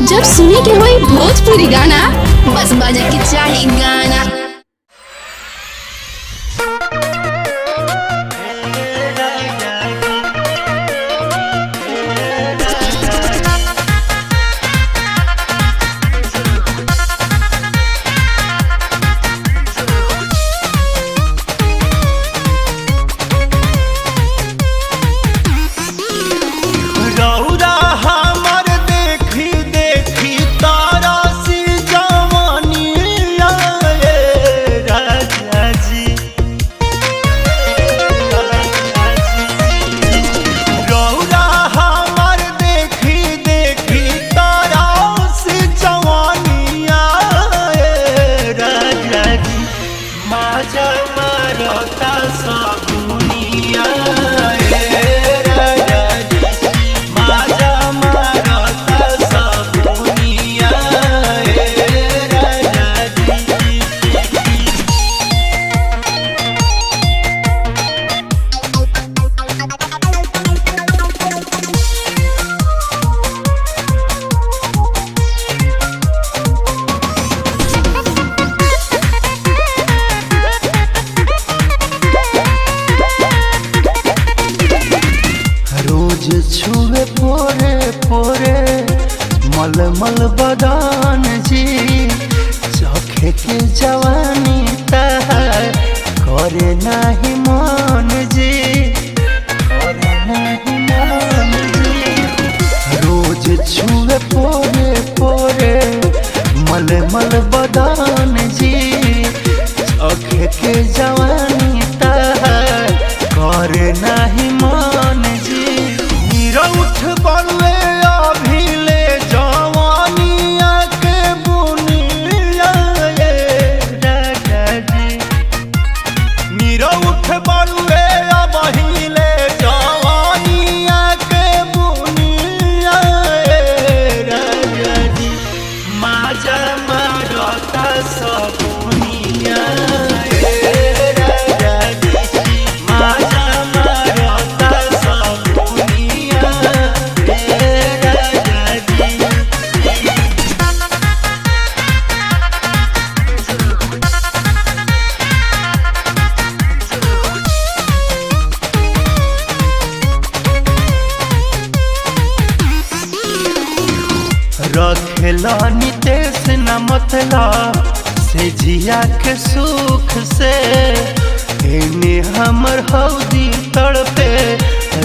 जब सुने के होई भोजपुरी गाना, बस बजे के चाही गाना। छुए पोरे पोरे मलमल बदान जी, चखे के जवानी तहार करे नाही मन जी, करे नाही मन जी। रोज छुए पोरे पोरे मलमल बदान जी, चखे के जवानी तहार करे नाही मन जी। उठ बड़ुए अभिले जवानिया के बुनिया राजा जी, मीरा उठ बड़ुए अभिले जवानिया के बुनिया राजा जी। माजा मारता सबुनिया राजा जी, माजा मारता सबुनिया। रखेला नितेश न मतलब से जिया के सुख से, एने हमर हौदी तड़पे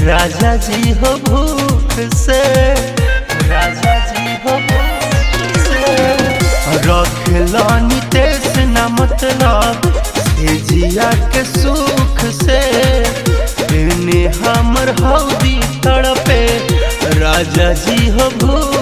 राजा जी हो भूख से, राजा जी हो भूख से। रखेला नितेश न मतलब से जिया के सुख से, एने हमर हौदी तड़पे राजा जी हो भूख